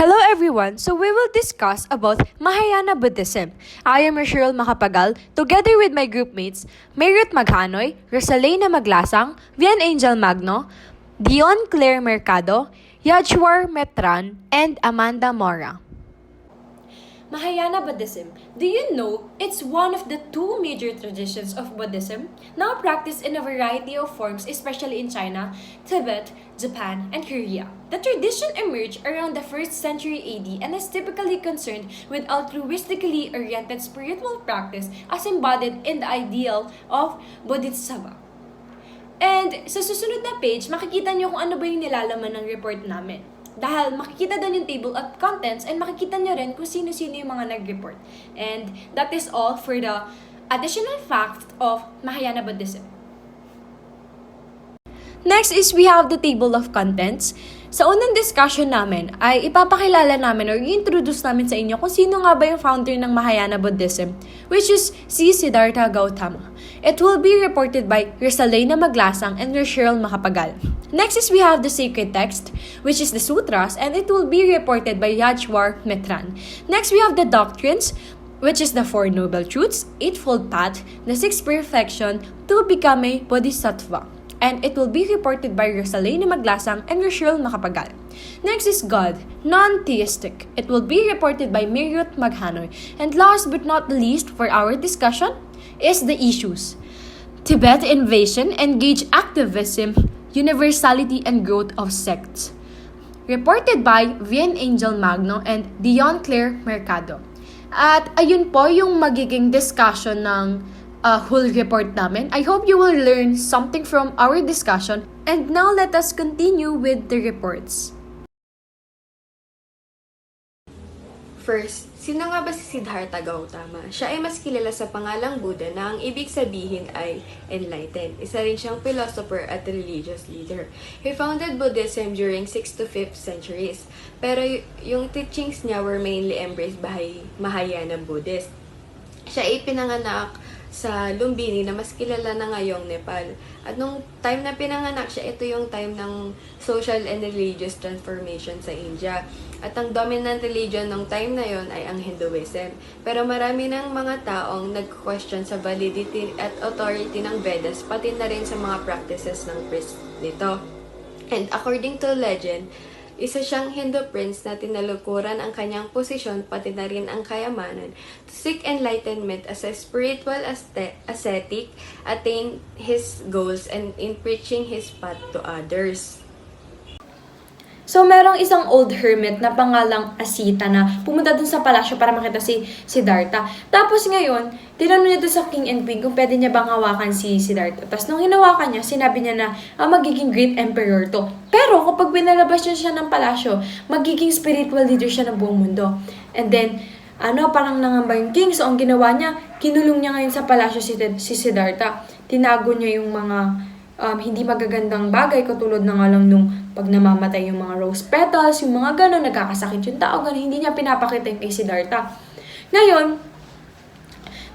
Hello everyone, so we will discuss about Mahayana Buddhism. I am Cheryl Makapagal, together with my group mates, Mayrit Maghanoy, Rosalena Maglasang, Vian Angel Magno, Dion Claire Mercado, Yajwar Metran, and Amanda Mora. Mahayana Buddhism. Do you know it's one of the two major traditions of Buddhism, now practiced in a variety of forms, especially in China, Tibet, Japan, and Korea. The tradition emerged around the 1st century AD and is typically concerned with altruistically oriented spiritual practice as embodied in the ideal of Bodhisattva. And sa susunod na page, makikita nyo kung ano ba yung nilalaman ng report namin. Dahil makikita doon yung table of contents and makikita nyo rin kung sino-sino yung mga nag-report. And that is all for the additional facts of Mahayana Buddhism. Next is we have the table of contents. Sa unang discussion namin ay ipapakilala namin or i-introduce namin sa inyo kung sino nga ba yung founder ng Mahayana Buddhism, which is si Siddhartha Gautama. It will be reported by Rosalena Maglasang and Cheryl Makapagal. Next is we have the sacred text, which is the sutras, and it will be reported by Yajwar Metran. Next we have the doctrines, which is the Four Noble Truths, Eightfold Path, the Sixth Perfection to become a Bodhisattva. And it will be reported by Rosalena Maglasang and Cheryl Makapagal. Next is God, non-theistic. It will be reported by Mayrit Maghanoy. And last but not least for our discussion is the issues. Tibet invasion, engage activism, universality and growth of sects. Reported by Vian Angel Magno and Dion Claire Mercado. At ayun po yung magiging discussion ng whole report namin. I hope you will learn something from our discussion. And now let us continue with the reports. First, sino nga ba si Siddhartha Gautama? Siya ay mas kilala sa pangalang Buddha na ang ibig sabihin ay enlightened. Isa rin siyang philosopher at religious leader. He founded Buddhism during 6th to 5th centuries. Pero yung teachings niya were mainly embraced by Mahayana Buddhist. Siya ay pinanganak sa Lumbini na mas kilala na ngayong Nepal. At nung time na pinanganak siya, ito yung time ng social and religious transformation sa India. At ang dominant religion nung time na yon ay ang Hinduism. Pero marami ng mga taong nag-question sa validity at authority ng Vedas, pati na rin sa mga practices ng priest nito. And according to legend, isa siyang Hindu prince na tinalukuran ang kanyang posisyon pati na rin ang kayamanan to seek enlightenment as a spiritual ascetic, attain his goals, and in preaching his path to others. So, merong isang old hermit na pangalang Asita na pumunta dun sa palasyo para makita si Siddhartha. Tapos ngayon, tinanong niya dun sa king and queen kung pwede niya bang hawakan si Siddhartha. Tapos nung hinawakan niya, sinabi niya na magiging great emperor to. Pero kapag binalabas niya siya ng palasyo, magiging spiritual leader siya ng buong mundo. And then, parang nangamba yung king. So, ang ginawa niya, kinulong niya ngayon sa palasyo si Siddhartha. Tinago niya yung mga hindi magagandang bagay, katulad na nga lang nung pag namamatay yung mga rose petals, yung mga gano'n, nagkakasakit yung tao, gano'n, hindi niya pinapakita yung kay Siddhartha. Ngayon,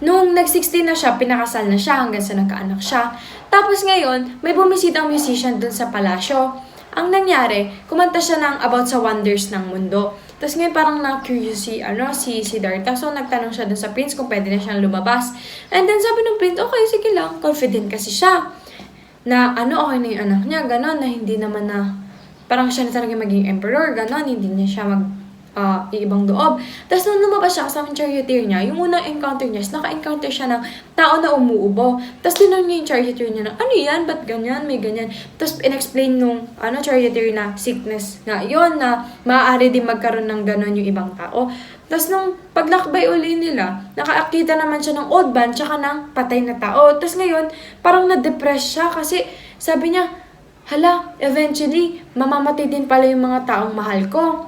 nung nag-16 na siya, pinakasal na siya hanggang sa nagkaanak siya. Tapos ngayon, may bumisitang musician dun sa palasyo. Ang nangyari, kumanta siya ng about sa wonders ng mundo. Tapos ngayon parang na-curious si Siddhartha. So nagtanong siya dun sa prince kung pwede na siyang lumabas. And then sabi ng prince, okay, sige lang. Confident kasi siya na okay na yung anak niya, gano'n, na hindi naman na, parang siya na talaga maging emperor, gano'n, hindi niya siya iibang loob. Tapos nung lumabas siya kasama yung charioteer niya, yung unang encounter niya, naka-encounter siya ng tao na umuubo. Tapos tinanong niya yung charioteer niya na, ano yan? Ba't ganyan? May ganyan. Tapos in-explain nung charioteer na sickness na yon na maaari din magkaroon ng gano'n yung ibang tao. Tapos nung paglakbay uli nila, nakakita naman siya ng old man tsaka ng patay na tao. Tapos ngayon, parang na-depress siya kasi sabi niya, hala, eventually, mamamatay din pala yung mga taong mahal ko.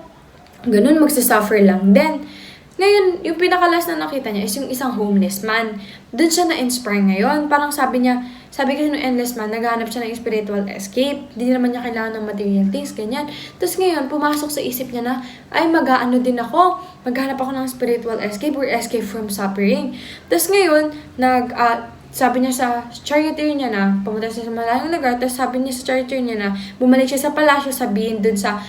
Ganun, magsasuffer lang din. Ngayon, yung pinakalas na nakita niya is yung isang homeless man. Doon siya na-inspire ngayon. Parang sabi kasi ng endless man, naghahanap siya ng spiritual escape. Hindi naman niya kailangan ng material things, ganyan. Tapos ngayon, pumasok sa isip niya na, ay mag-aano din ako. Maghanap ako ng spiritual escape or escape from suffering. Tapos ngayon, sabi niya sa charioteer niya na, pumunta siya sa malayong lugar, tapos sabi niya sa charioteer niya na, bumalik siya sa palasyo, sabihin dun sa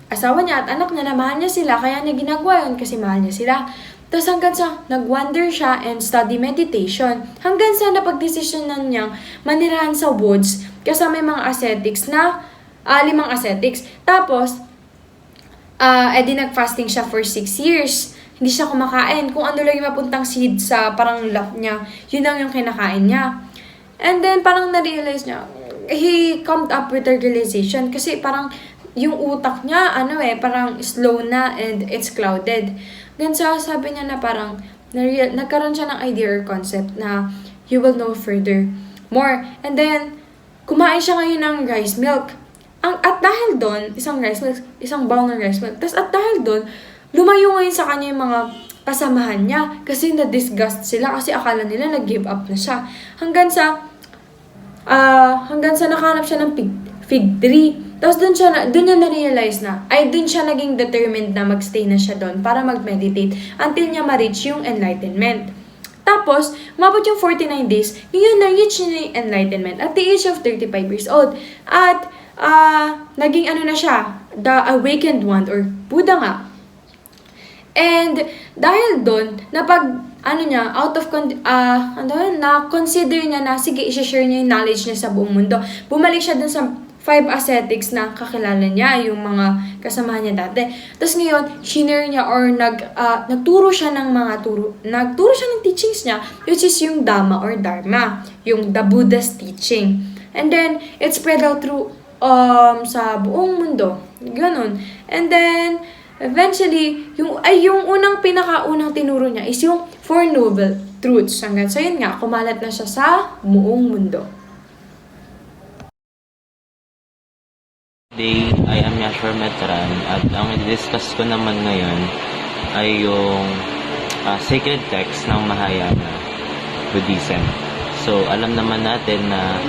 asawa niya at anak niya na mahal niya sila, kaya niya ginagawa yun kasi mahal niya sila. Tapos hanggang sa nag-wander siya and study meditation, hanggang sa napag-desisyonan niyang manirahan sa woods kasama yung mga ascetics na 5 ascetics. Tapos, edi nag-fasting siya for 6 years. Hindi siya kumakain. Kung ano lang yung mapuntang seed sa parang lap niya, yun lang yung kinakain niya. And then, parang na-realize niya, he come up with a realization kasi parang yung utak niya, parang slow na and it's clouded. Then, sabi niya na parang, nagkaroon siya ng idea or concept na you will know further more. And then, kumain siya ngayon ng rice milk. At dahil doon, isang bowl ng rice milk. Tapos at dahil doon, lumayo ngayon sa kanya yung mga kasamahan niya. Kasi na-disgust sila kasi akala nila nag-give up na siya. Hanggang sa nakahanap siya ng fig tree. Tapos doon niya na-realize doon siya naging determined na magstay na siya doon para mag-meditate until niya ma-reach yung enlightenment. Tapos, umabot yung 49 days, ngayon na-reach niya yung enlightenment at the age of 35 years old. At, naging na siya, the awakened one or Buddha nga. And, dahil doon, na-consider niya na, sige, i-share niya yung knowledge niya sa buong mundo. Bumalik siya dun sa 5 ascetics na kakilala niya, yung mga kasamahan niya dati. Tapos ngayon, shinare niya or nagturo siya ng teachings niya, which is yung Dhamma or Dharma, yung the Buddha's teaching. And then, it spread out through sa buong mundo. Ganon. And then, eventually, yung pinakaunang tinuro niya is yung Four Noble Truths. Hanggang so yun nga, kumalat na siya sa buong mundo. Today, I am Yashwar Metran at ang i-discuss ko naman ngayon ay yung sacred text ng Mahayana Buddhism. So, alam naman natin na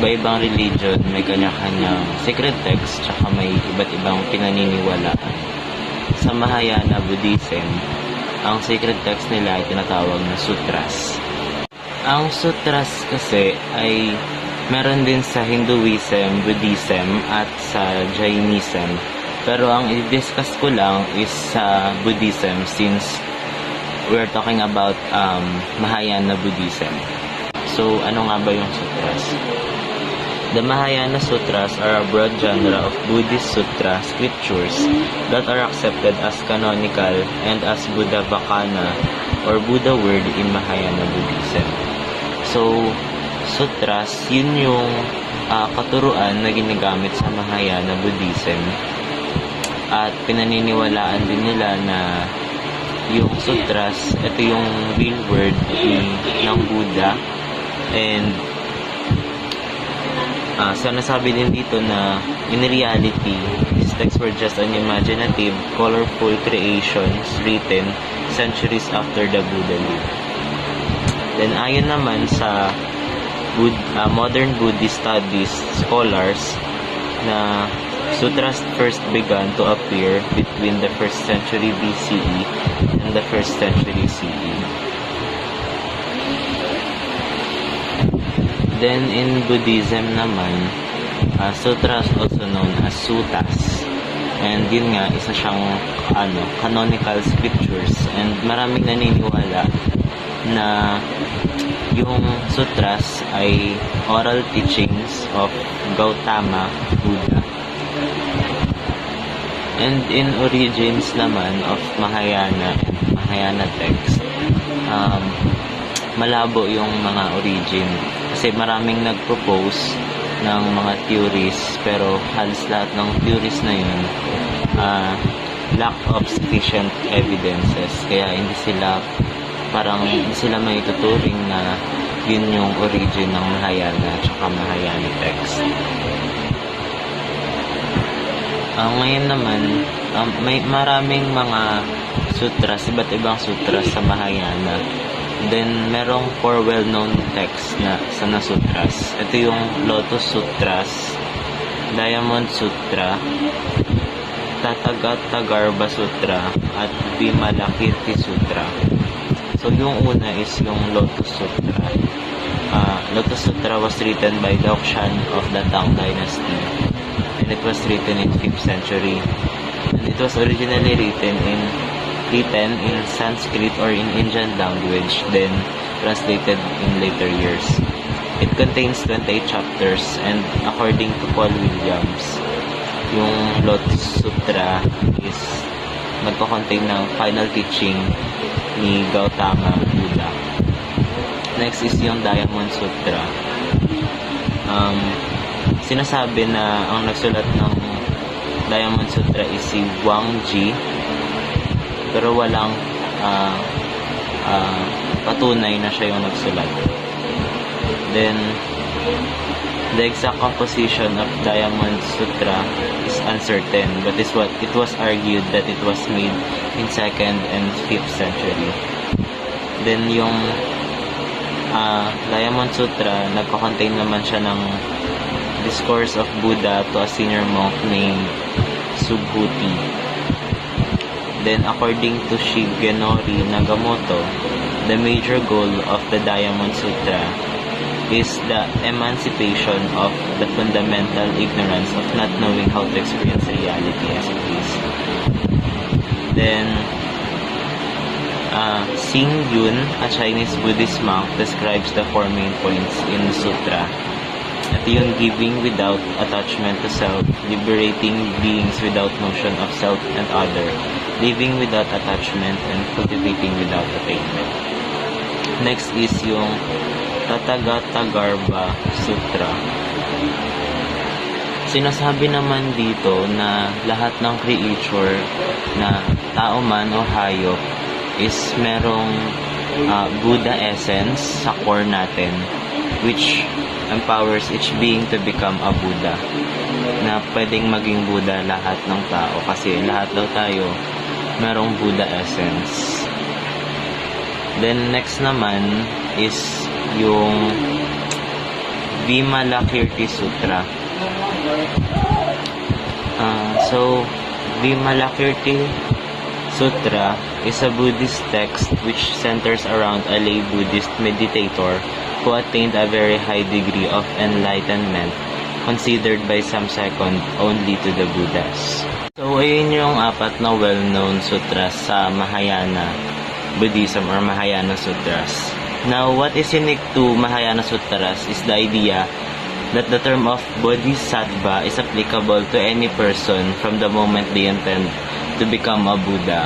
iba-ibang religion may kanya-kanyang sacred text tsaka may iba't ibang pinaniniwalaan. Sa Mahayana Buddhism, ang sacred text nila ay tinatawag na sutras. Ang sutras kasi ay meron din sa Hinduism, Buddhism, at sa Jainism. Pero ang i-discuss ko lang is sa Buddhism since we're talking about Mahayana Buddhism. So, ano nga ba yung sutras? The Mahayana Sutras are a broad genre of Buddhist sutra scriptures that are accepted as canonical and as Buddha Vacana or Buddha word in Mahayana Buddhism. So, sutras, yun yung katuruan na ginagamit sa Mahayana Buddhism. At pinaniniwalaan din nila na yung sutras, ito yung real word ng Buddha. And sinasabi din dito na in reality, these texts were just an imaginative, colorful creations written centuries after the Buddha lived. Then ayon naman sa modern Buddhist studies scholars na sutras first began to appear between the 1st century BCE and the 1st century CE. Then in Buddhism naman, sutras also known as suttas. And yun nga, isa siyang canonical scriptures. And maraming naniniwala na yung sutras ay oral teachings of Gautama Buddha. And in origins naman of Mahayana text, malabo yung mga origin. Kasi maraming nag-propose ng mga theories, pero halos lahat ng theories na yun, lack of sufficient evidences. Kaya hindi sila may tuturing na yun yung origin ng Mahayana at saka Mahayana text. Ngayon naman, may maraming mga sutras, iba't ibang sutras sa Mahayana. Then, merong 4 well-known texts na sutras. Ito yung Lotus Sutras, Diamond Sutra, Tathagata Sutra, at Vimalakirti Sutra. So, yung una is yung Lotus Sutra. Lotus Sutra was written by Dokshan of the Tang Dynasty. And it was written in 5th century. And it was originally written in Sanskrit or in Indian language, then translated in later years. It contains 28 chapters, and according to Paul Williams, yung Lotus Sutra is nagko-contain ng final teaching ni Gautama Buddha. Next is yung Diamond Sutra. Sinasabi na ang nagsulat ng Diamond Sutra is si Wang Ji, pero walang patunay na siya yung nagsulat. Then, the exact composition of Diamond Sutra is uncertain, but it was argued that it was made in 2nd and 5th century. Then, yung Diamond Sutra, nagko-contain naman siya ng discourse of Buddha to a senior monk named Subhuti. Then, according to Shigenori Nagamoto, the major goal of the Diamond Sutra is the emancipation of the fundamental ignorance of not knowing how to experience reality as it is. Then, Xing Yun, a Chinese Buddhist monk, describes the 4 main points in the sutra. At yung giving without attachment to self, liberating beings without notion of self and other, living without attachment, and cultivating without attainment. Next is yung Tathagata Sutra. Sinasabi naman dito na lahat ng creature na tao man o hayop is merong Buddha essence sa core natin, which empowers each being to become a Buddha. Na pwedeng maging Buddha lahat ng tao kasi lahat daw tayo merong Buddha essence. Then next naman is yung Vimalakirti Sutra. So Vimalakirti Sutra is a Buddhist text which centers around a lay Buddhist meditator who attained a very high degree of enlightenment, considered by some second only to the Buddhas. So, ayun yung 4 na well-known sutras sa Mahayana Buddhism or Mahayana Sutras. Now, what is unique to Mahayana Sutras is the idea that the term of Bodhisattva is applicable to any person from the moment they intend to become a Buddha,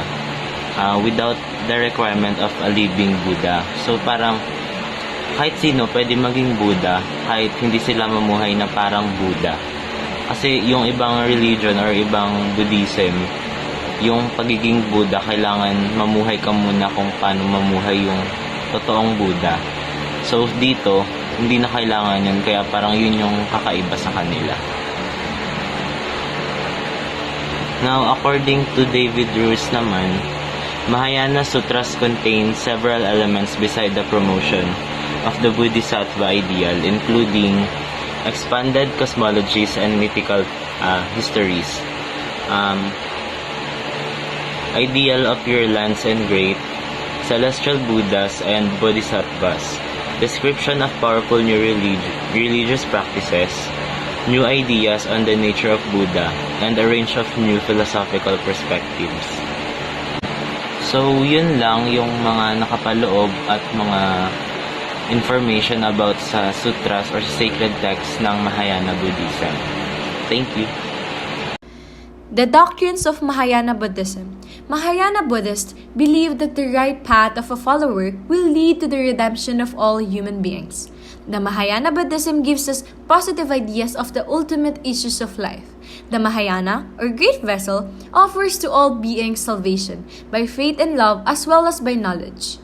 without the requirement of a living Buddha. So, parang kahit sino pwede maging Buddha kahit hindi sila mamuhay na parang Buddha. Kasi yung ibang religion or ibang Buddhism, yung pagiging Buddha, kailangan mamuhay ka muna kung paano mamuhay yung totoong Buddha. So dito, hindi na kailangan yun, kaya parang yun yung kakaiba sa kanila. Now, according to David Ruiz naman, Mahayana Sutras contain several elements beside the promotion of the Bodhisattva ideal, including expanded cosmologies and mythical histories, ideal of Pure Lands and Great, celestial Buddhas and Bodhisattvas, description of powerful new religious practices, new ideas on the nature of Buddha, and a range of new philosophical perspectives. So, yun lang yung mga nakapaloob at mga information about sa sutras or sacred texts ng Mahayana Buddhism. Thank you. The doctrines of Mahayana Buddhism. Mahayana Buddhists believe that the right path of a follower will lead to the redemption of all human beings. The Mahayana Buddhism gives us positive ideas of the ultimate issues of life. The Mahayana, or Great Vessel, offers to all beings salvation by faith and love as well as by knowledge.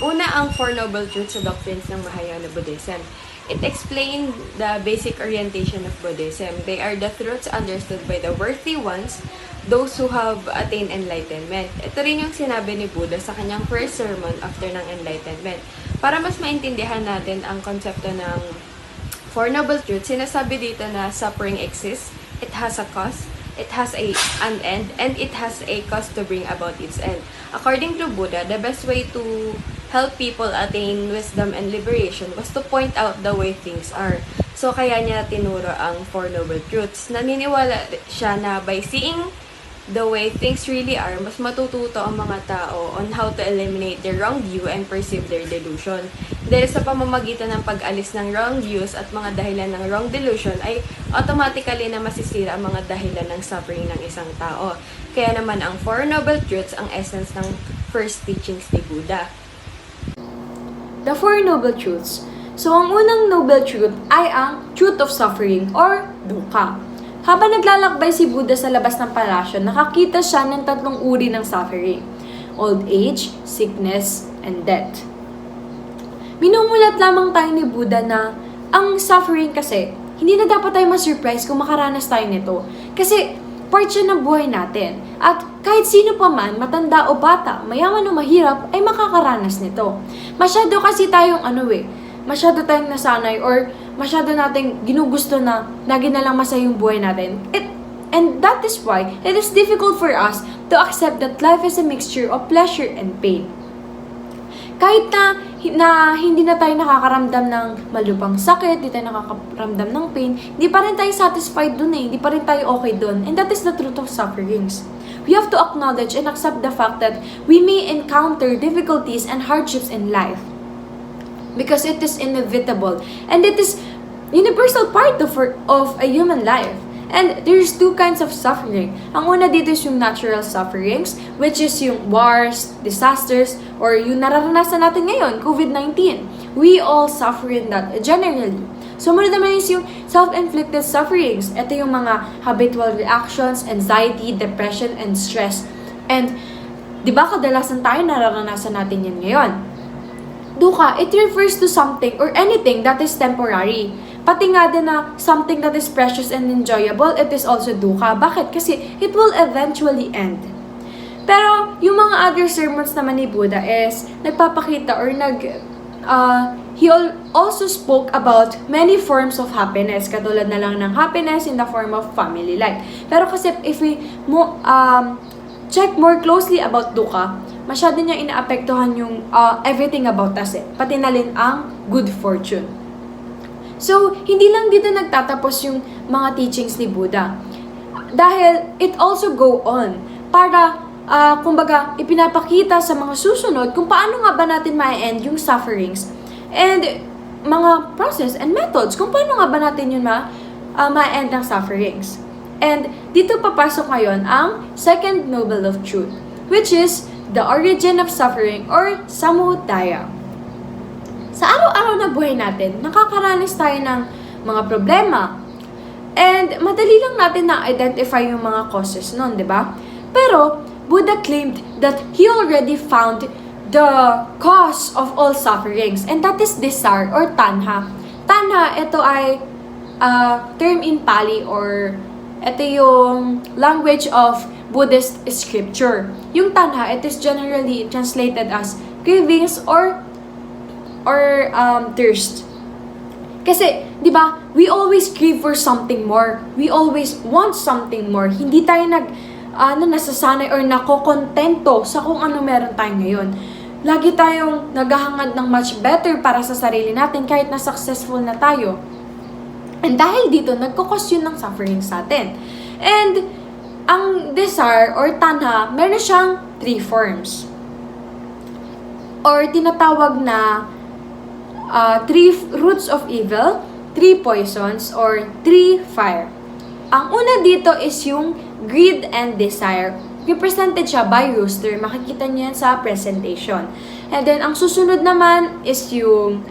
Una, ang Four Noble Truths sa doctrines ng Mahayana Buddhism. It explains the basic orientation of Buddhism. They are the truths understood by the worthy ones, those who have attained enlightenment. Ito rin yung sinabi ni Buddha sa kanyang first sermon after ng enlightenment. Para mas maintindihan natin ang konsepto ng Four Noble Truths, sinasabi dito na suffering exists, it has a cause, it has an end, and it has a cause to bring about its end. According to Buddha, the best way to help people attain wisdom and liberation was to point out the way things are. So, kaya niya tinuro ang Four Noble Truths. Naniniwala siya na by seeing the way things really are, mas matututo ang mga tao on how to eliminate their wrong view and perceive their delusion. Dahil sa pamamagitan ng pag-alis ng wrong views at mga dahilan ng wrong delusion ay automatically na masisira ang mga dahilan ng suffering ng isang tao. Kaya naman ang Four Noble Truths ang essence ng first teachings ni Buddha. The Four Noble Truths. So, ang unang noble truth ay ang truth of suffering or dukkha. Habang naglalakbay si Buddha sa labas ng palasyo, nakakita siya ng tatlong uri ng suffering: old age, sickness, and death. Minumulat lamang tayo ni Buddha na ang suffering kasi, hindi na dapat tayo ma-surprise kung makaranas tayo nito. Kasi, part siya ng buhay natin. At kahit sino pa man, matanda o bata, mayaman o mahirap, ay makakaranas nito. Masyado kasi tayong masyado tayong nasanay or masyado nating ginugusto na lagi na lang masaya yung buhay natin. And that is why it is difficult for us to accept that life is a mixture of pleasure and pain. Kahit na hindi na tayo nakakaramdam ng malubhang sakit, hindi tayo nakakaramdam ng pain, hindi pa rin tayo satisfied dun hindi pa rin tayo okay dun. And that is the truth of sufferings. We have to acknowledge and accept the fact that we may encounter difficulties and hardships in life. Because it is inevitable. And it is universal part of a human life. And there's two kinds of suffering. Ang una dito is yung natural sufferings, which is yung wars, disasters, or yung nararanasan natin ngayon, COVID-19. We all suffer in that, generally. Sumunod naman is yung self-inflicted sufferings. Ito yung mga habitual reactions, anxiety, depression, and stress. And, di ba kadalasan tayo nararanasan natin yan ngayon? Dukkha, it refers to something or anything that is temporary. Pati nga din na something that is precious and enjoyable, it is also dukkha. Bakit? Kasi it will eventually end. Pero yung mga other sermons naman ni Buddha is nagpapakita or he also spoke about many forms of happiness. Katulad na lang ng happiness in the form of family life. Pero kasi if we check more closely about dukkha, masyado niya inaapektuhan yung everything about us pati na rin ang good fortune. So, hindi lang dito nagtatapos yung mga teachings ni Buddha. Dahil it also go on para, kumbaga, ipinapakita sa mga susunod kung paano nga ba natin ma-end yung sufferings and mga process and methods kung paano nga ba natin yun ma-end ang sufferings. And dito papasok ngayon ang second noble of truth, which is the origin of suffering or samudaya. Sa araw-araw na buhay natin, nakakaranas tayo ng mga problema. And madali lang natin na-identify yung mga causes nun, di ba? Pero, Buddha claimed that he already found the cause of all sufferings. And that is desire or tanha. Tanha, ito ay term in Pali or ito yung language of Buddhist scripture. Yung tanha, it is generally translated as cravings or thirst. Kasi, di ba, we always crave for something more. We always want something more. Hindi tayo nasasanay or nakokontento sa kung ano meron tayo ngayon. Lagi tayong naghahangad ng much better para sa sarili natin kahit na successful na tayo. And dahil dito, nagkukos yun ng suffering sa atin. And, ang desire or tanha, meron siyang 3 forms. Or tinatawag na 3 roots of evil, 3 poisons, or 3 fire. Ang una dito is yung greed and desire. Represented siya by rooster. Makikita niyo yan sa presentation. And then, ang susunod naman is yung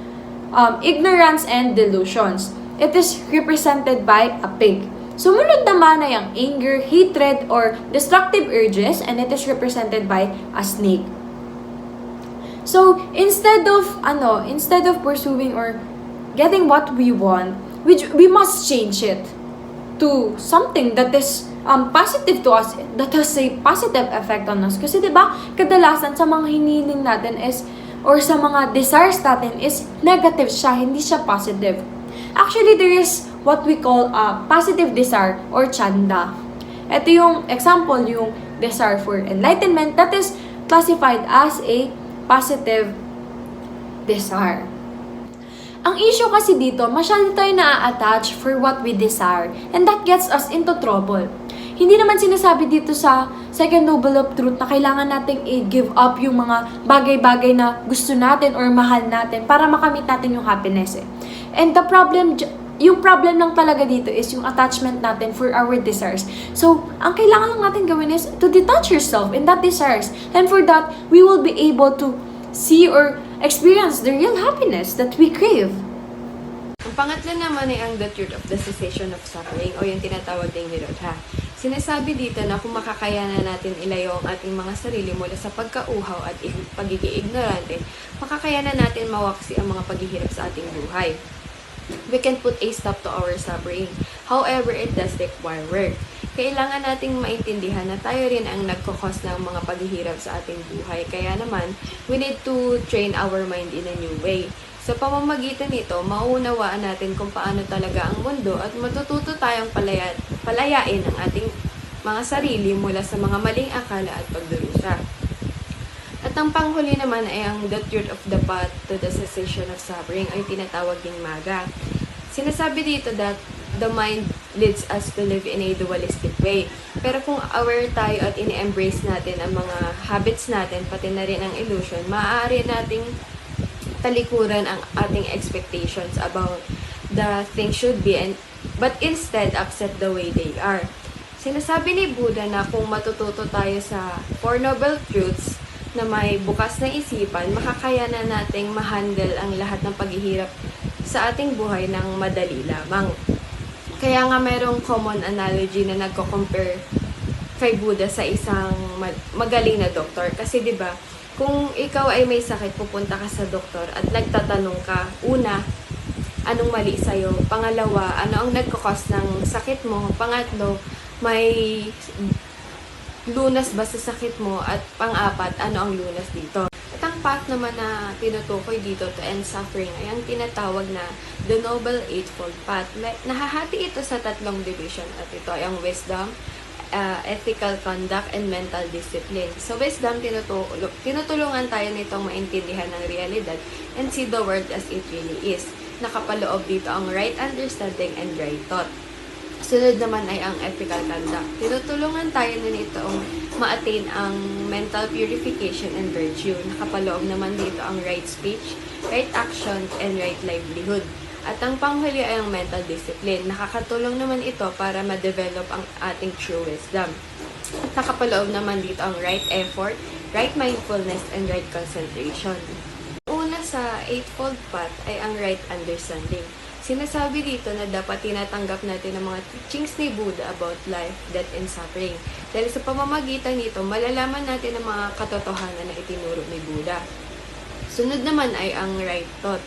ignorance and delusions. It is represented by a pig. Sumunod naman ay ang anger, hatred, or destructive urges, and it is represented by a snake. So, instead of pursuing or getting what we want, we must change it to something that is positive to us, that has a positive effect on us. Kasi 'di ba, kadalasan sa mga hinihiling natin or sa mga desires natin is negative siya, hindi siya positive. Actually, there is what we call positive desire or chanda. Ito yung example, yung desire for enlightenment, that is classified as a positive desire. Ang issue kasi dito, masyado tayo na-attach for what we desire, and that gets us into trouble. Hindi naman sinasabi dito sa Second Noble of Truth na kailangan nating i-give up yung mga bagay-bagay na gusto natin or mahal natin para makamit natin yung happiness eh. And yung problem lang talaga dito is yung attachment natin for our desires. So, ang kailangan lang natin gawin is to detach yourself in that desires. And for that, we will be able to see or experience the real happiness that we crave. Ang pangatlo naman ay ang the truth of the cessation of suffering o yung tinatawag ding nirodha. Sinasabi dito na kung makakayanan natin ilayo ang ating mga sarili mula sa pagkauhaw at pagiging ignorante, makakayanan natin mawaksi ang mga paghihirap sa ating buhay. We can put a stop to our suffering. However, it does require work. Kailangan nating maintindihan na tayo rin ang nagkakos ng mga paghihirap sa ating buhay. Kaya naman, we need to train our mind in a new way. Sa pamamagitan nito, mauunawaan natin kung paano talaga ang mundo at matututo tayong palayain ang ating mga sarili mula sa mga maling akala at pagdurusa. At ang panghuli naman ay ang the truth of the path to the cessation of suffering ay tinatawag ding maga. Sinasabi dito that the mind leads us to live in a dualistic way. Pero kung aware tayo at ini-embrace natin ang mga habits natin, pati na rin ang illusion, maaari nating talikuran ang ating expectations about the things should be but instead accept the way they are. Sinasabi ni Buddha na kung matututo tayo sa Four Noble Truths na may bukas na isipan, makakayanan nating ma-handle ang lahat ng paghihirap sa ating buhay ng madali lamang. Kaya nga mayroong common analogy na nagko-compare kay Buddha sa isang magaling na doktor. Kasi 'di ba, kung ikaw ay may sakit, pupunta ka sa doktor at nagtatanong ka, una, anong mali sa'yo? Pangalawa, ano ang nagkakos ng sakit mo? Pangatlo, may lunas ba sa sakit mo? At pang-apat, ano ang lunas dito? At ang path naman na tinutukoy dito to end suffering ay ang tinatawag na the Noble Eightfold Path. Nahahati ito sa tatlong division at ito ay ang wisdom, ethical conduct, and mental discipline. So, wisdom, tinutulungan tayo nitong maintindihan ng realidad and see the world as it really is. Nakapaloob dito ang right understanding and right thought. Sunod naman ay ang ethical conduct. Tinutulungan tayo na nitong ma-attain ang mental purification and virtue. Nakapaloob naman dito ang right speech, right actions, and right livelihood. At ang panghuli ay ang mental discipline. Nakakatulong naman ito para ma-develop ang ating true wisdom. Nakapaloob naman dito ang right effort, right mindfulness, and right concentration. Una sa Eightfold Path ay ang right understanding. Sinasabi dito na dapat tinatanggap natin ang mga teachings ni Buddha about life, death, and suffering. Dahil sa pamamagitan nito, malalaman natin ang mga katotohanan na itinuro ni Buddha. Sunod naman ay ang right thought.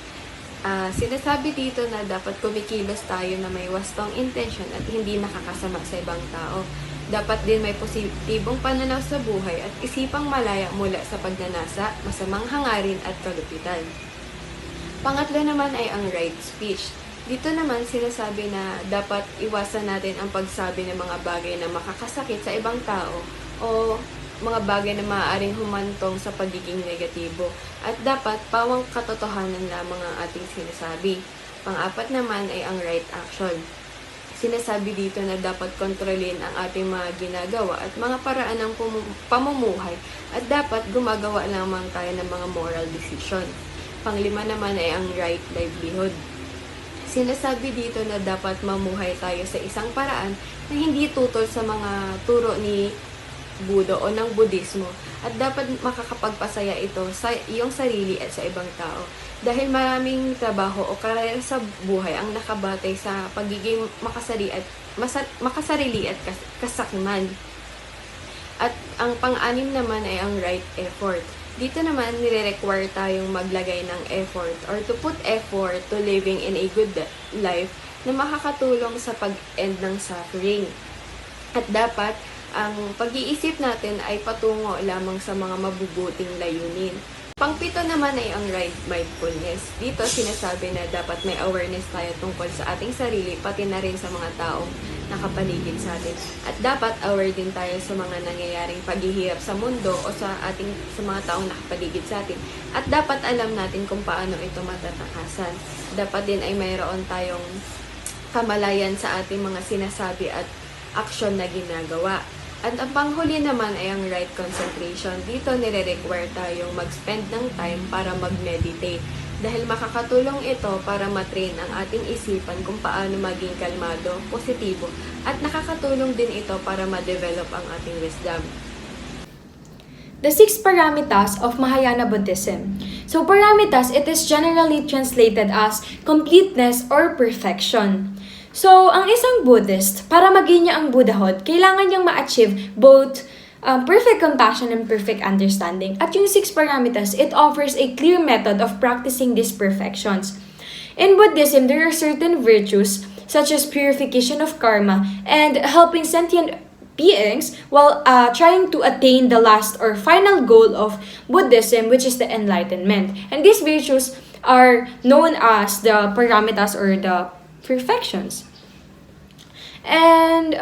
Sinasabi dito na dapat kumikilos tayo na may wastong intention at hindi nakakasama sa ibang tao. Dapat din may positibong pananaw sa buhay at isipang malaya mula sa pagnanasa, masamang hangarin at kalupitan. Pangatlo naman ay ang right speech. Dito naman sinasabi na dapat iwasan natin ang pagsabi ng mga bagay na makakasakit sa ibang tao o mga bagay na maaaring humantong sa pagiging negatibo. At dapat pawang katotohanan lamang ang ating sinasabi. Pang-apat naman ay ang right action. Sinasabi dito na dapat kontrolin ang ating mga ginagawa at mga paraan ng pamumuhay at dapat gumagawa lamang tayo ng mga moral decision. Panglima naman ay ang right livelihood. Sinasabi dito na dapat mamuhay tayo sa isang paraan na hindi tutol sa mga turo ni Buddha o ng Budismo at dapat makakapagpasaya ito sa iyong sarili at sa ibang tao. Dahil maraming trabaho o karera sa buhay ang nakabatay sa pagiging makasarili at kasakiman. At ang pang-anim naman ay ang right effort. Dito naman, nire-require tayong maglagay ng effort or to put effort to living in a good life na makakatulong sa pag-end ng suffering. At dapat, ang pag-iisip natin ay patungo lamang sa mga mabubuting layunin. Pangpito naman ay ang right mindfulness. Dito sinasabi na dapat may awareness tayo tungkol sa ating sarili, pati na rin sa mga taong nakapaligid sa atin. At dapat aware din tayo sa mga nangyayaring paghihirap sa mundo o sa mga taong nakapaligid sa atin. At dapat alam natin kung paano ito matatakasan. Dapat din ay mayroon tayong kamalayan sa ating mga sinasabi at aksyon na ginagawa. At ang panghuli naman ay ang right concentration. Dito nire-require tayong mag-spend ng time para mag-meditate. Dahil makakatulong ito para matrain ang ating isipan kung paano maging kalmado, positibo, at nakakatulong din ito para ma-develop ang ating wisdom. The 6 paramitas of Mahayana Buddhism. So paramitas, it is generally translated as completeness or perfection. So, ang isang Buddhist, para maging niya ang Buddhahood, kailangan niyang ma-achieve both perfect compassion and perfect understanding. At yung 6 paramitas, it offers a clear method of practicing these perfections. In Buddhism, there are certain virtues such as purification of karma and helping sentient beings while trying to attain the last or final goal of Buddhism, which is the enlightenment. And these virtues are known as the paramitas or the perfections. And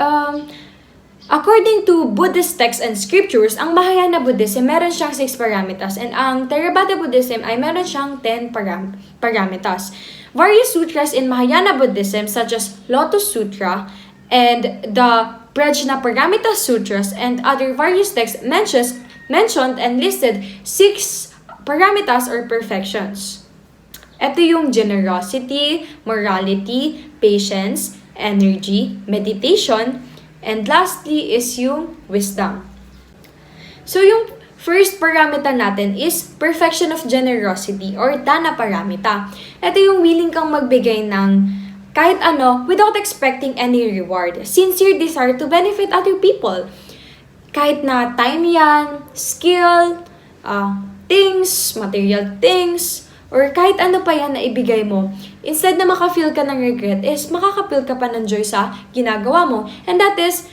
according to Buddhist texts and scriptures, ang Mahayana Buddhism meron siyang 6 paramitas and ang Theravada Buddhism ay meron siyang 10 paramitas. Various sutras in Mahayana Buddhism such as Lotus Sutra and the Prajna Paramita Sutras and other various texts mentioned and listed 6 paramitas or perfections. Ito yung generosity, morality, patience, energy, meditation, and lastly is yung wisdom. So yung first paramita natin is perfection of generosity or dana paramita. Ito yung willing kang magbigay ng kahit ano without expecting any reward. Sincere desire to benefit other people. Kahit na time yan, skill, things, material things, or kahit ano pa yan na ibigay mo, instead na maka-feel ka ng regret, is makaka-feel ka pa ng joy sa ginagawa mo. And that is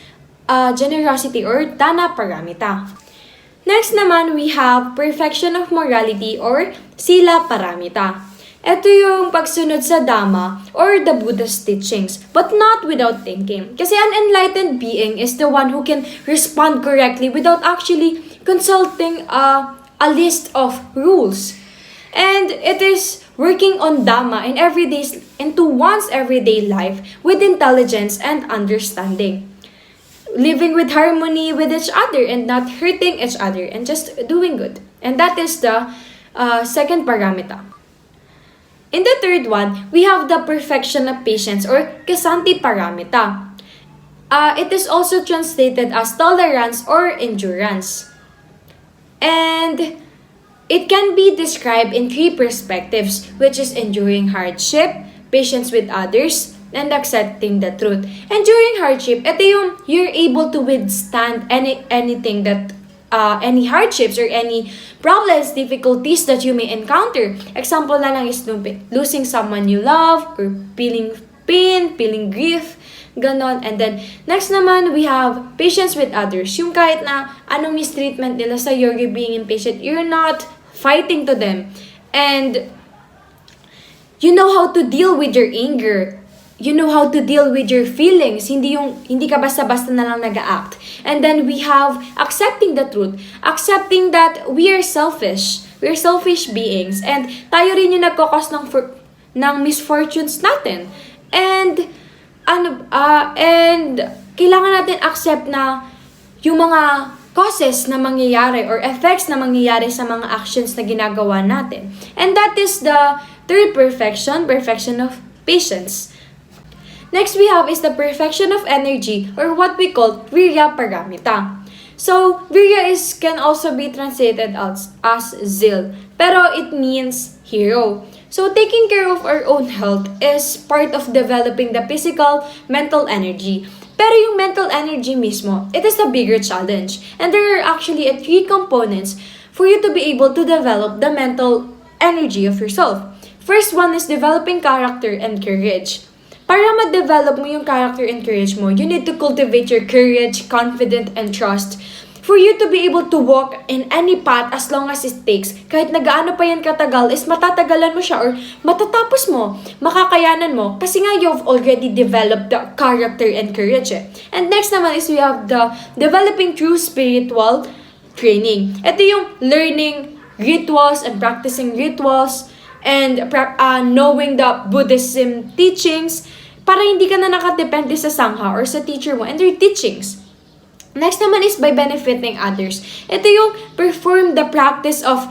generosity or dana paramita. Next naman, we have perfection of morality or sila paramita. Ito yung pagsunod sa Dhamma or the Buddha's teachings, but not without thinking. Kasi an enlightened being is the one who can respond correctly without actually consulting a list of rules. And it is working on Dhamma into one's everyday life with intelligence and understanding. Living with harmony with each other and not hurting each other and just doing good. And that is the second paramita. In the third one, we have the perfection of patience or Kesanti paramita. It is also translated as tolerance or endurance. And it can be described in 3 perspectives, which is enduring hardship, patience with others, and accepting the truth. And during hardship, ito yung you're able to withstand anything that any hardships or any problems, difficulties that you may encounter. Example na lang is losing someone you love or feeling pain, feeling grief, ganon. And then, next naman, we have patience with others. Yung kahit na anong mistreatment nila sa you're being impatient, you're not fighting to them. And you know how to deal with your anger. You know how to deal with your feelings. Hindi ka basta-basta na lang nag-act. And then we have accepting the truth. Accepting that we are selfish. We are selfish beings. And tayo rin yung nagkakos ng misfortunes natin. And kailangan natin accept na yung mga causes na mangyayari or effects na mangyayari sa mga actions na ginagawa natin. And that is the third perfection of patience. Next we have is the perfection of energy or what we call Virya Paramita. So, Virya can also be translated as zeal, pero it means hero. So, taking care of our own health is part of developing the physical, mental energy. Pero yung mental energy mismo, it is a bigger challenge. And there are actually 3 components for you to be able to develop the mental energy of yourself. First one is developing character and courage. Para ma-develop mo yung character and courage mo, you need to cultivate your courage, confidence, and trust. for you to be able to walk in any path as long as it takes, kahit nagaano pa yan katagal, is matatagalan mo siya or matatapos mo, makakayanan mo, kasi nga you've already developed the character and courage eh. And next naman is we have the developing true spiritual training. Ito yung learning rituals and practicing rituals and knowing the Buddhism teachings para hindi ka na nakadepende sa sangha or sa teacher mo and their teachings. Next naman is by benefiting others. Ito yung perform the practice of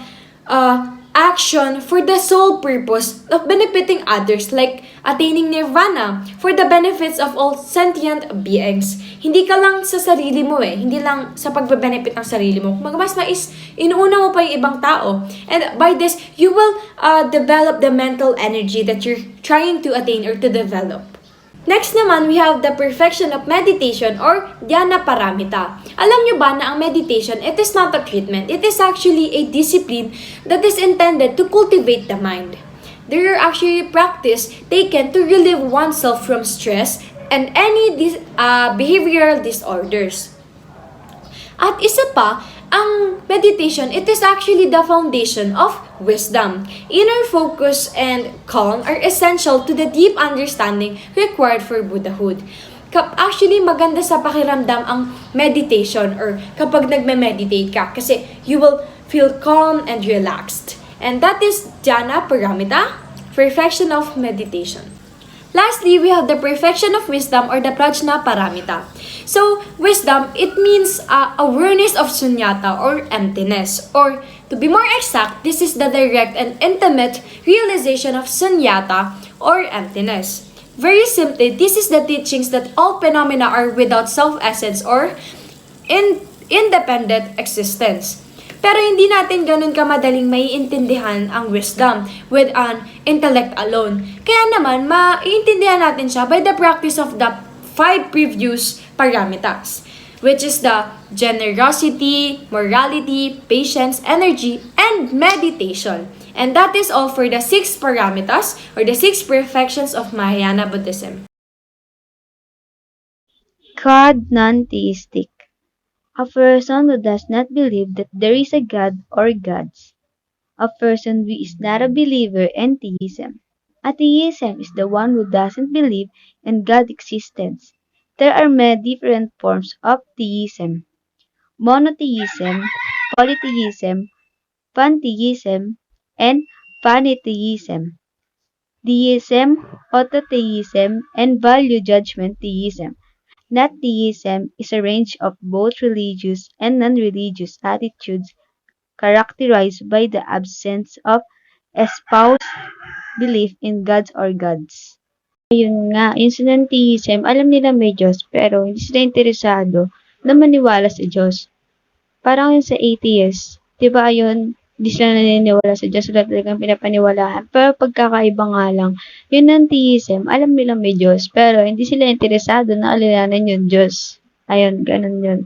action for the sole purpose of benefiting others, like attaining nirvana for the benefits of all sentient beings. Hindi ka lang sa sarili mo hindi lang sa pagbe-benefit ng sarili mo. Mas mais, inuuna mo pa yung ibang tao. And by this, you will develop the mental energy that you're trying to attain or to develop. Next naman, we have the perfection of meditation or dhyana paramita. Alam nyo ba na ang meditation, it is not a treatment. It is actually a discipline that is intended to cultivate the mind. There are actually practice taken to relieve oneself from stress and any behavioral disorders. At isa pa, ang meditation, it is actually the foundation of wisdom. Inner focus and calm are essential to the deep understanding required for Buddhahood. Actually, maganda sa pakiramdam ang meditation or kapag nagme-meditate ka kasi you will feel calm and relaxed. And that is Dhyana Paramita, perfection of meditation. Lastly, we have the perfection of wisdom or the Prajna Paramita. So, wisdom, it means awareness of sunyata or emptiness. Or, to be more exact, this is the direct and intimate realization of sunyata or emptiness. Very simply, this is the teachings that all phenomena are without self-essence or independent existence. Pero hindi natin ganun kamadaling maiintindihan ang wisdom with an intellect alone. Kaya naman, maiintindihan natin siya by the practice of the 5 previous paramitas, which is the generosity, morality, patience, energy, and meditation. And that is all for the 6 paramitas or the 6 perfections of Mahayana Buddhism. God non-theistic. A person who does not believe that there is a God or gods. A person who is not a believer in theism. Atheism is the one who doesn't believe in God existence. There are many different forms of theism. Monotheism, polytheism, pantheism, and pantheism. Deism, autotheism, and value judgment theism. Not theism is a range of both religious and non-religious attitudes characterized by the absence of espoused belief in gods or gods. Ayun nga, yung sa non-theism, alam nila may Diyos pero hindi sila interesado na maniwala sa Diyos. Parang yun sa atheist, di ba yun, hindi sila naniniwala sa Diyos, wala talagang pinapaniwalaan. Pero pagkakaiba nga lang, yun ang theism, alam nilang may Diyos, pero hindi sila interesado na alalahanin yung Diyos. Ayun, ganun yun.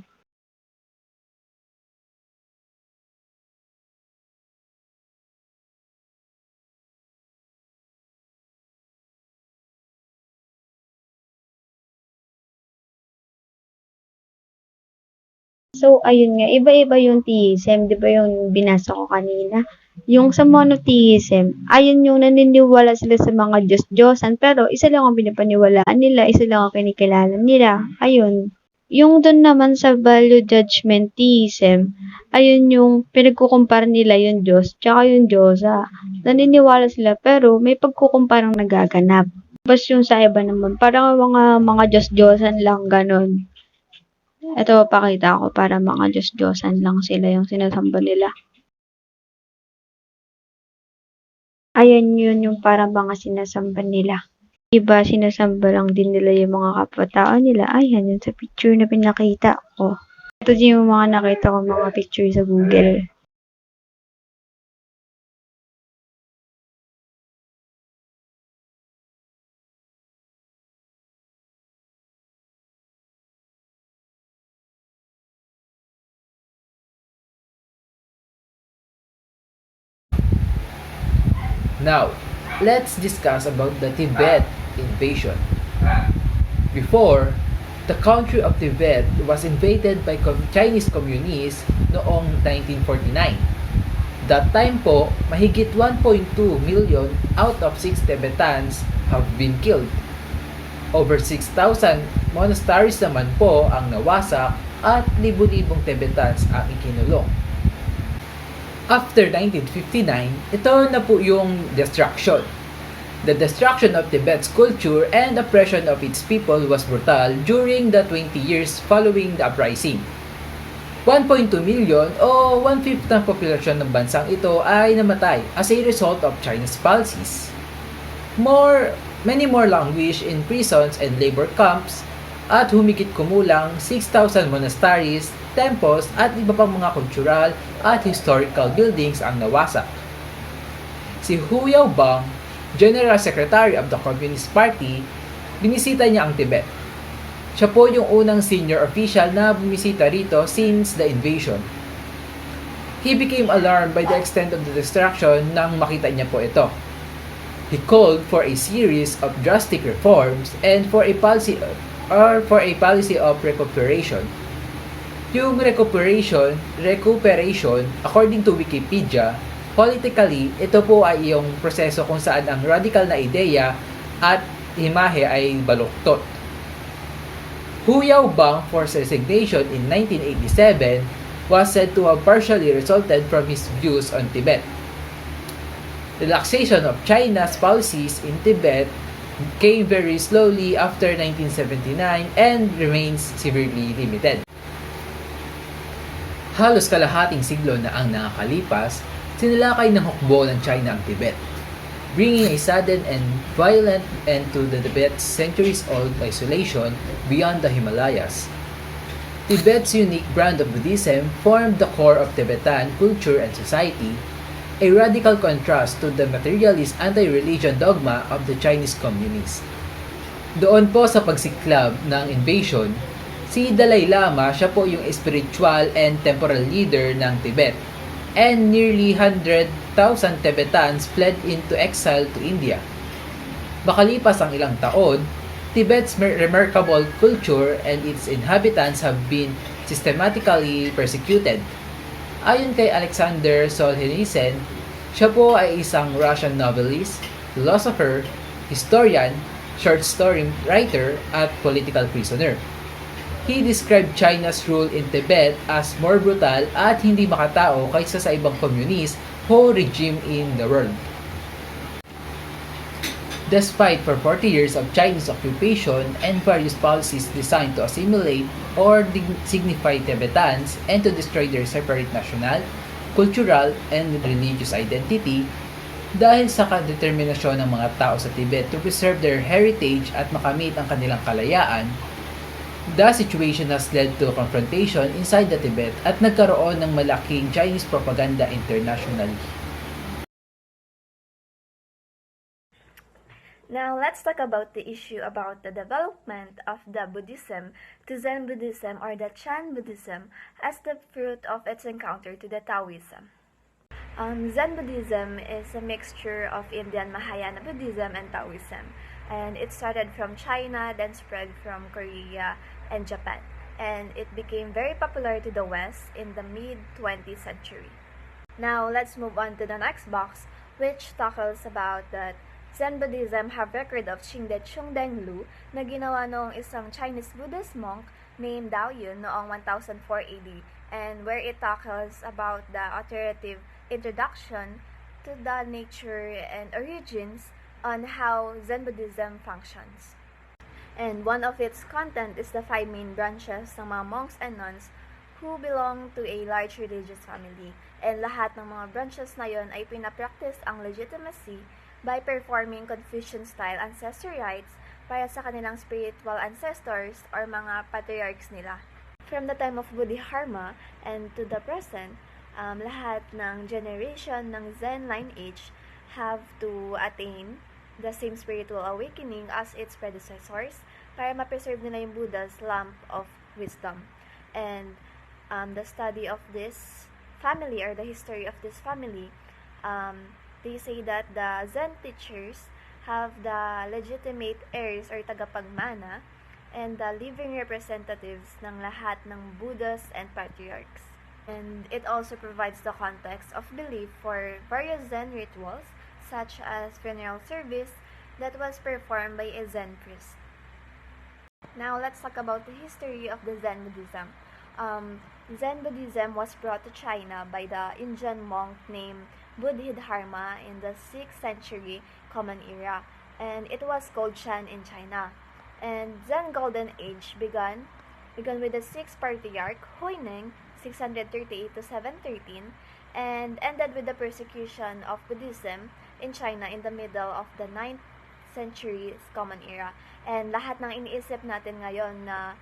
So, ayun nga, iba-iba yung theism, di ba yung binasa ko kanina? Yung sa monotheism, ayun yung naniniwala sila sa mga Diyos-Diyosan, pero isa lang ang pinapaniwalaan nila, isa lang ang kinikilala nila. Ayun. Yung doon naman sa value judgment theism, ayun yung pinagkukumpara nila yung Diyos, tsaka yung Diyosa. Naniniwala sila, pero may pagkukumparang nagaganap. Tapos yung sa iba naman, parang mga Diyos-Diyosan lang, ganon. Ito, pakita ko para mga Diyos-Diyosan lang sila yung sinasamba nila. Ayan yun yung para mga sinasamba nila. Iba, sinasamba lang din nila yung mga kapwa-tao nila. Ayan yun sa picture na pinakita ko. Ito din yung mga nakita ko mga picture sa Google. Now, let's discuss about the Tibet invasion. Before, The country of Tibet was invaded by Chinese communists noong 1949. That time po, mahigit 1.2 million out of 6 Tibetans have been killed. Over 6,000 monasteries naman po ang nawasak at libu-libong Tibetans ang ikinulong. After 1959, ito na po yung destruction. The destruction of Tibet's culture and oppression of its people was brutal during the 20 years following the uprising. 1.2 million o 1/5 ng populasyon ng bansang ito ay namatay as a result of China's policies. Many more languished in prisons and labor camps at humigit kumulang 6,000 monasteries, temples at iba pang mga cultural at historical buildings ang nawasak. Si Hu Yaobang, General Secretary of the Communist Party, binisita niya ang Tibet. Siya po yung unang senior official na bumisita rito since the invasion. He became alarmed by the extent of the destruction nang makita niya po ito. He called for a series of drastic reforms and for a policy of recuperation. Yung recuperation, according to Wikipedia, politically, ito po ay yung proseso kung saan ang radical na ideya at imahe ay baluktot. Hu Yaobang forced resignation in 1987 was said to have partially resulted from his views on Tibet. Relaxation of China's policies in Tibet came very slowly after 1979 and remains severely limited. Halos kalahating siglo na ang nakakalipas, sinalakay ng hukbo ng China ang Tibet, bringing a sudden and violent end to the Tibet's centuries-old isolation beyond the Himalayas. Tibet's unique brand of Buddhism formed the core of Tibetan culture and society, a radical contrast to the materialist anti-religion dogma of the Chinese communists. Doon po sa pagsiklab ng invasion, si Dalai Lama siya po yung spiritual and temporal leader ng Tibet, and nearly 100,000 Tibetans fled into exile to India. Makalipas ang ilang taon, Tibet's remarkable culture and its inhabitants have been systematically persecuted. Ayon kay Alexander Solzhenitsyn, siya po ay isang Russian novelist, philosopher, historian, short story writer, at political prisoner. He described China's rule in Tibet as more brutal at hindi makatao kaysa sa ibang communist o regime in the world. Despite for 40 years of Chinese occupation and various policies designed to assimilate or signify Tibetans and to destroy their separate national, cultural, and religious identity, dahil sa determinasyon ng mga tao sa Tibet to preserve their heritage at makamit ang kanilang kalayaan, the situation has led to confrontation inside the Tibet at nagkaroon ng malaking Chinese propaganda internationally. Now, let's talk about the issue about the development of the Buddhism to Zen Buddhism or the Chan Buddhism as the fruit of its encounter to the Taoism. Zen Buddhism is a mixture of Indian Mahayana Buddhism and Taoism, and it started from China, then spread from Korea and Japan, and it became very popular to the West in the mid-20th century. Now, let's move on to the next box, which tackles about that Zen Buddhism have record of Qingde Chungdeng Lu na ginawa noong isang Chinese Buddhist monk named Dao Yun noong 1004 AD, and where it tackles about the authoritative introduction to the nature and origins on how Zen Buddhism functions. And one of its content is the 5 main branches ng mga monks and nuns who belong to a large religious family. And lahat ng mga branches na yon ay pinapractice ang legitimacy by performing Confucian-style ancestor rites para sa kanilang spiritual ancestors or mga patriarchs nila. From the time of Bodhidharma and to the present, lahat ng generation ng Zen lineage have to attain the same spiritual awakening as its predecessors para ma-preserve nila yung Buddha's lamp of wisdom. And the study of this family or the history of this family, they say that the Zen teachers have the legitimate heirs or tagapagmana, and the living representatives ng lahat ng Buddhas and patriarchs. And it also provides the context of belief for various Zen rituals, such as funeral service that was performed by a Zen priest. Now, let's talk about the history of the Zen Buddhism. Zen Buddhism was brought to China by the Indian monk named Bodhidharma in the 6th century Common Era, and it was called Chan in China. And Zen Golden Age began with the 6th patriarch Huineng 638 to 713 and ended with the persecution of Buddhism in China in the middle of the 9th century Common Era. And lahat ng iniisip natin ngayon na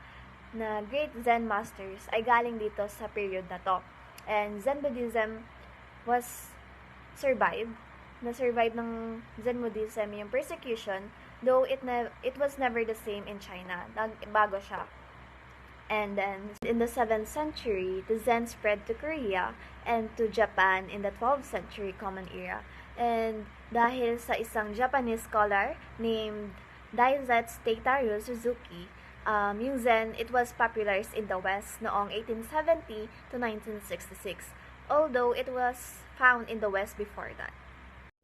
great Zen masters ay galing dito sa period na to. And Zen Buddhism was survive ng Zen Buddhism yung persecution, though it was never the same in China. Nagbago siya. And then, in the 7th century, the Zen spread to Korea and to Japan in the 12th century Common Era. And dahil sa isang Japanese scholar named Daisetsu Teitaru Suzuki, yung Zen, it was popularized in the West noong 1870 to 1966, although it was found in the West before that.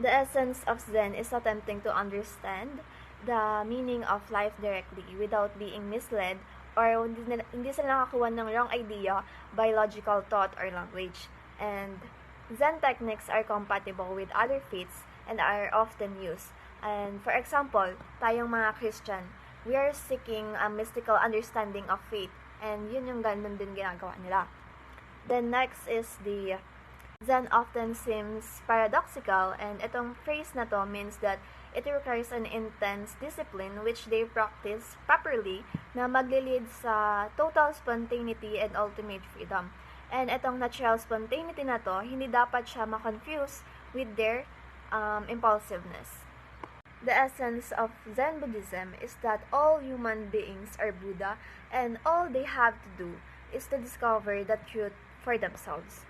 The essence of Zen is attempting to understand the meaning of life directly without being misled or hindi sila nakakuha ng wrong idea by logical thought or language. And Zen techniques are compatible with other faiths and are often used. And for example, tayong mga Christian, we are seeking a mystical understanding of faith, and yun yung ganun din ginagawa nila. Then next is the Zen often seems paradoxical, and itong phrase na to means that it requires an intense discipline which they practice properly na maglilid sa total spontaneity and ultimate freedom. And itong natural spontaneity na to, hindi dapat siya ma-confuse with their impulsiveness. The essence of Zen Buddhism is that all human beings are Buddha, and all they have to do is to discover the truth for themselves.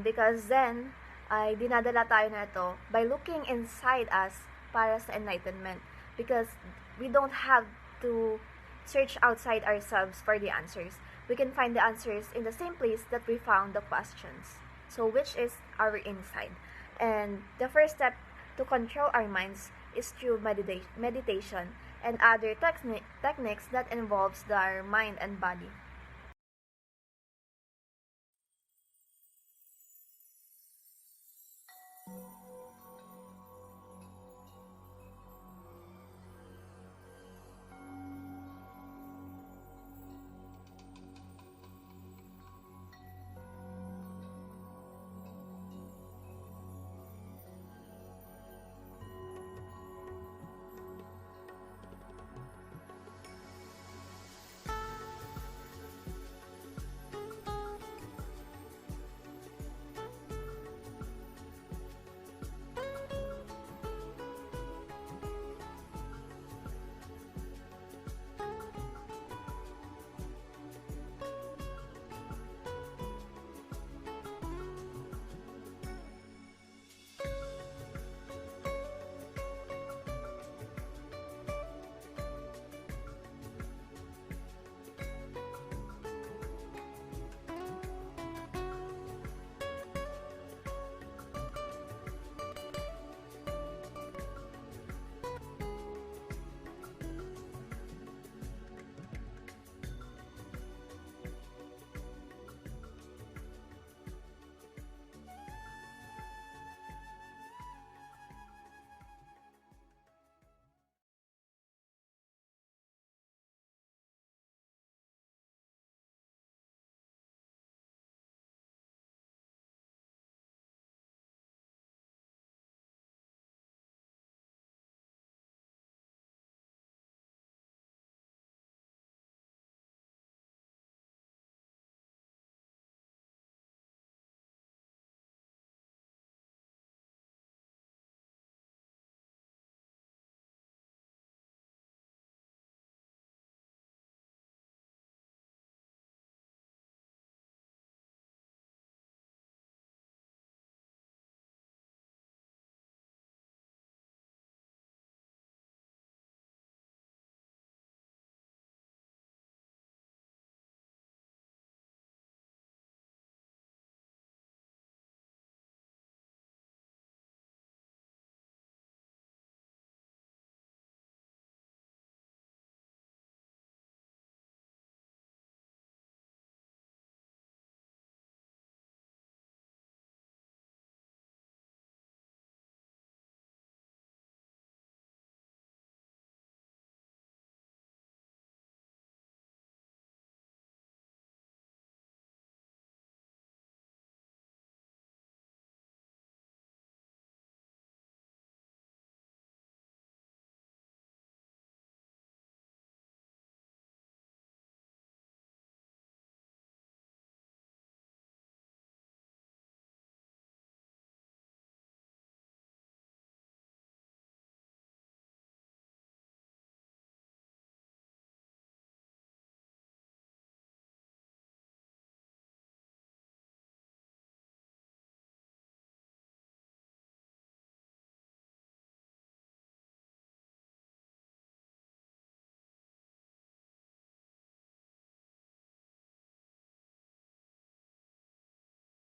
Because Zen ay dinadala tayo na ito by looking inside us para sa enlightenment. Because we don't have to search outside ourselves for the answers. We can find the answers in the same place that we found the questions. So which is our inside. And the first step to control our minds is through meditation and other techniques that involves our mind and body.